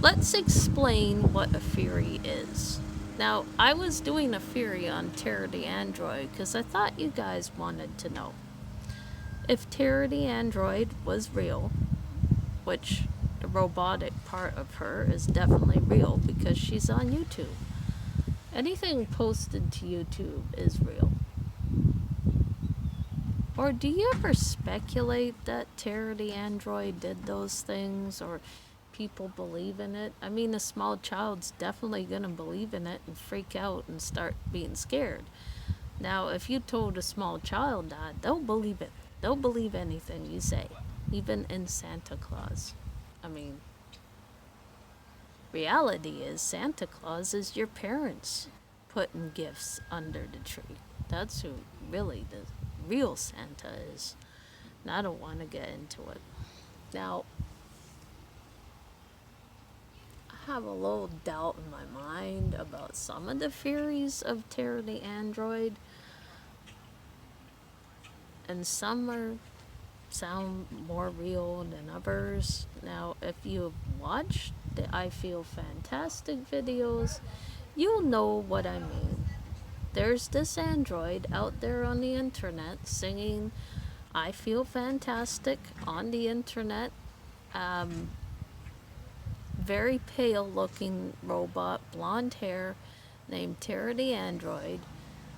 let's explain what a theory is. Now, I was doing a theory on Terra the Android because I thought you guys wanted to know. If Terra the Android was real, which the robotic part of her is definitely real because she's on YouTube. Anything posted to YouTube is real. Or do you ever speculate that Terra the Android did those things, or people believe in it? I mean, a small child's definitely gonna believe in it and freak out and start being scared. Now, if you told a small child that, they'll believe it. They'll believe anything you say, even in Santa Claus. I mean, reality is Santa Claus is your parents putting gifts under the tree. That's who really the real Santa is. And I don't want to get into it. Now, I have a little doubt in my mind about some of the theories of Terra the Android, and some sound more real than others. Now, if you've watched the I Feel Fantastic videos, you'll know what I mean. There's this android out there on the internet singing I Feel Fantastic on the internet. Very pale looking robot, blonde hair, named Terra the Android,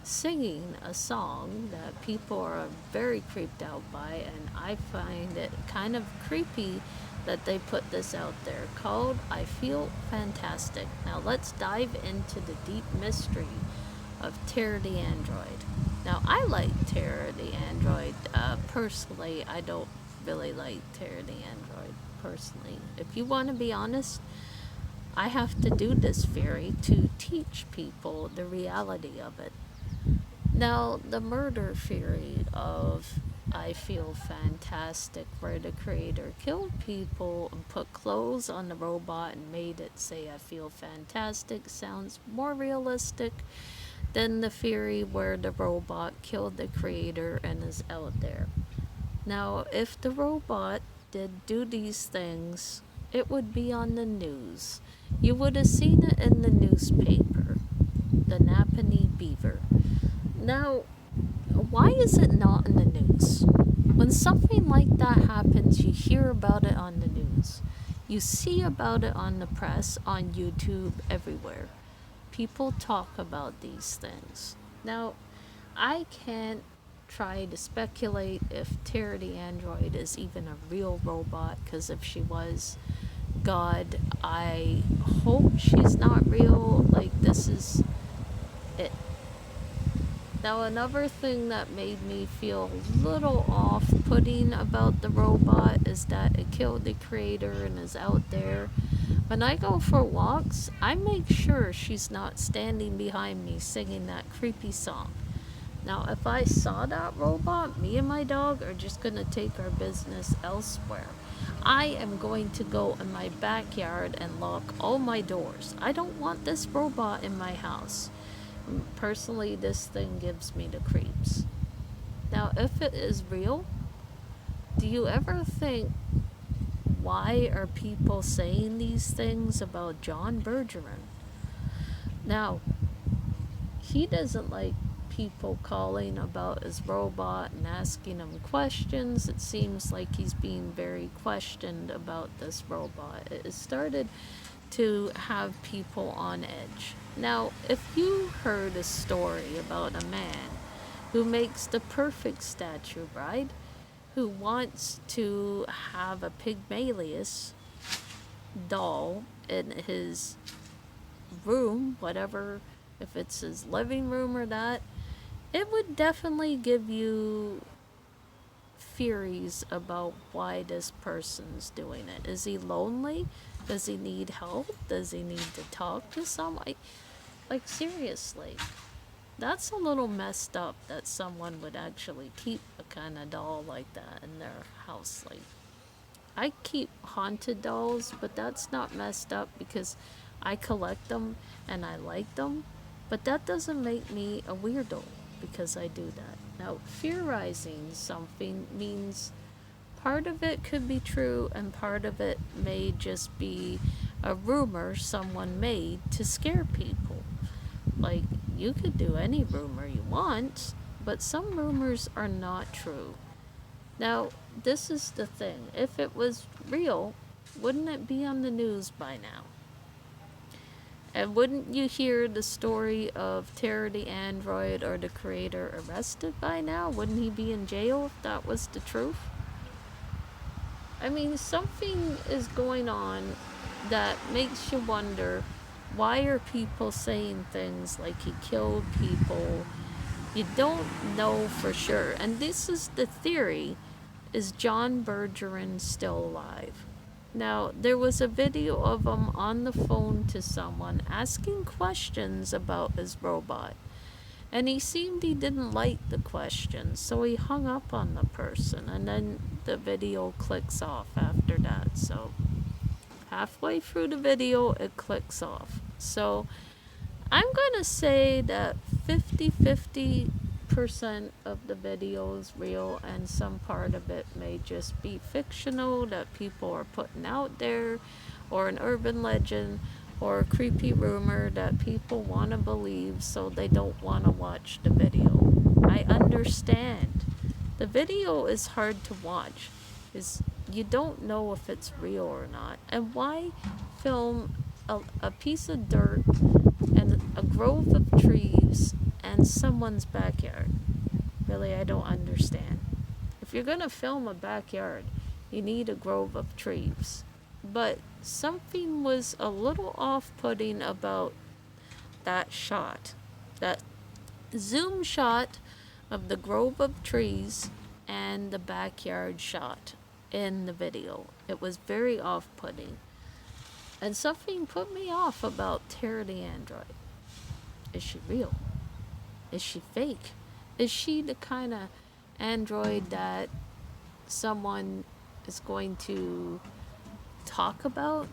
singing a song that people are very creeped out by, and I find it kind of creepy that they put this out there, called I Feel Fantastic. Now let's dive into the deep mystery of Terra the Android. Now, I like Terra the Android. Personally, I don't really like Terra the Android, personally. If you want to be honest, I have to do this theory to teach people the reality of it. Now, the murder theory of I Feel Fantastic, where the creator killed people and put clothes on the robot and made it say I feel fantastic, sounds more realistic than the theory where the robot killed the creator and is out there. Now, if the robot did do these things, it would be on the news. You would have seen it in the newspaper, the Napanee Beaver. Now, why is it not in the news? When something like that happens, you hear about it on the news. You see about it on the press, on YouTube, everywhere. People talk about these things. Now, I can't try to speculate if Terra the Android is even a real robot, because if she was, God, I hope she's not real. Like, this is it. Now, another thing that made me feel a little off-putting about the robot is that it killed the creator and is out there. When I go for walks, I make sure she's not standing behind me singing that creepy song. Now, if I saw that robot, me and my dog are just going to take our business elsewhere. I am going to go in my backyard and lock all my doors. I don't want this robot in my house. Personally, this thing gives me the creeps. Now, if it is real, do you ever think, why are people saying these things about John Bergeron? Now, he doesn't like people calling about his robot and asking him questions. It seems like he's being very questioned about this robot. It has started to have people on edge. Now, if you heard a story about a man who makes the perfect statue bride, who wants to have a pigmalyous doll in his room, whatever, if it's his living room or that, it would definitely give you theories about why this person's doing it. Is he lonely? Does he need help? Does he need to talk to someone? Like, seriously. That's a little messed up that someone would actually keep a kind of doll like that in their house. Like, I keep haunted dolls, but that's not messed up because I collect them and I like them. But that doesn't make me a weirdo because I do that. Now, theorizing something means part of it could be true and part of it may just be a rumor someone made to scare people. Like, you could do any rumor you want, but some rumors are not true. Now, this is the thing. If it was real, wouldn't it be on the news by now? And wouldn't you hear the story of Terror the android or the creator arrested by now? Wouldn't he be in jail if that was the truth? I mean, something is going on that makes you wonder, why are people saying things like he killed people? You don't know for sure. And this is the theory. Is John Bergeron still alive? Now, there was a video of him on the phone to someone asking questions about his robot. And he seemed he didn't like the questions, so he hung up on the person, and then the video clicks off after that. So, halfway through the video, it clicks off. So, I'm gonna say that 50-50% of the video is real, and some part of it may just be fictional that people are putting out there, or an urban legend, or a creepy rumor that people want to believe so they don't want to watch the video. I understand. The video is hard to watch because you don't know if it's real or not. And why film a piece of dirt and a grove of trees and someone's backyard? Really, I don't understand. If you're gonna film a backyard, you need a grove of trees. But something was a little off-putting about that shot. That zoom shot of the grove of trees and the backyard shot in the video. It was very off-putting. And something put me off about Terra the android. Is she real? Is she fake? Is she the kind of android that someone is going to talk about?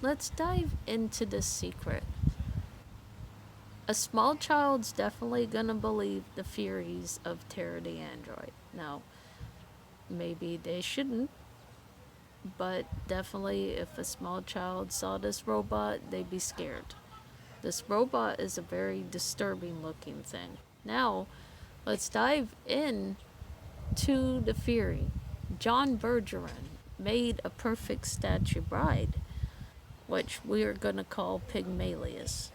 Let's dive into this secret. A small child's definitely gonna believe the theories of Terra the android. Now, maybe they shouldn't, but definitely if a small child saw this robot, they'd be scared. This robot is a very disturbing looking thing. Now, let's dive in to the theory. John Bergeron made a perfect statue bride, which we are going to call Pygmalious.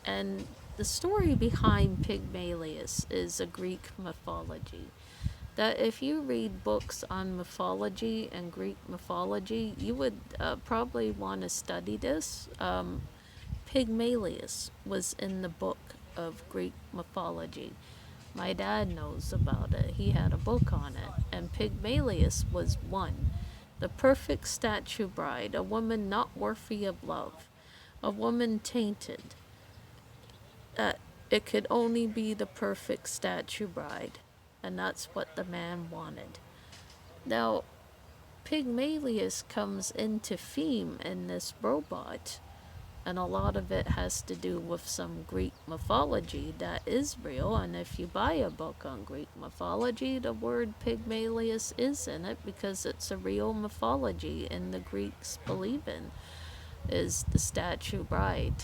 And the story behind Pygmalious is a Greek mythology. That if you read books on mythology and Greek mythology, you would probably want to study this. Pygmalious was in the book of Greek mythology. My dad knows about it. He had a book on it. And Pygmalious was one. The perfect statue bride, a woman not worthy of love, a woman tainted. That it could only be the perfect statue bride. And that's what the man wanted. Now, Pygmalious comes into theme in this robot, and a lot of it has to do with some Greek mythology that is real. And if you buy a book on Greek mythology, the word Pygmalious is in it because it's a real mythology, and the Greeks believe in is the statue bride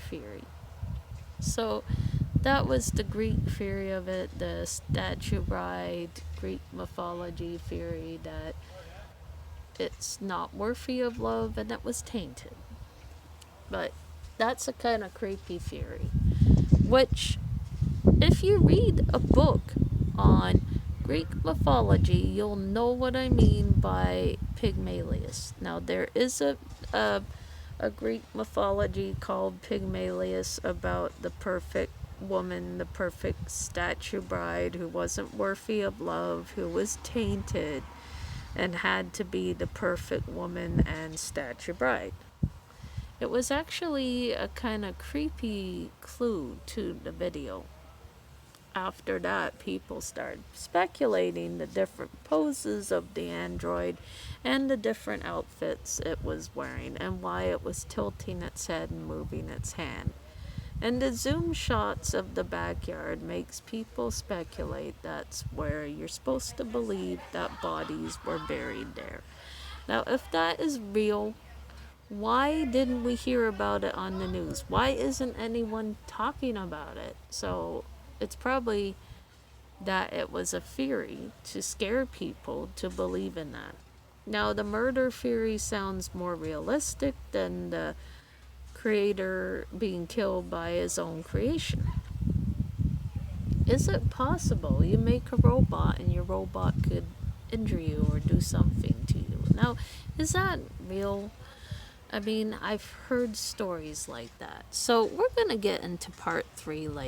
theory. So that was the Greek theory of it, the statue bride, Greek mythology theory that it's not worthy of love and it was tainted. But that's a kind of creepy theory, which, if you read a book on Greek mythology, you'll know what I mean by Pygmalious. Now, there is a Greek mythology called Pygmalious about the perfect woman, the perfect statue bride who wasn't worthy of love, who was tainted, and had to be the perfect woman and statue bride. It was actually a kind of creepy clue to the video. After that, people started speculating the different poses of the android and the different outfits it was wearing and why it was tilting its head and moving its hand. And the zoom shots of the backyard makes people speculate that's where you're supposed to believe that bodies were buried there. Now, if that is real, Why didn't we hear about it on the news? Why isn't anyone talking about it? So it's probably that it was a theory to scare people to believe in that. Now, the murder theory sounds more realistic than the creator being killed by his own creation. Is it possible you make a robot and your robot could injure you or do something to you? Now, is that real? I mean, I've heard stories like that. So, we're going to get into part 3 later.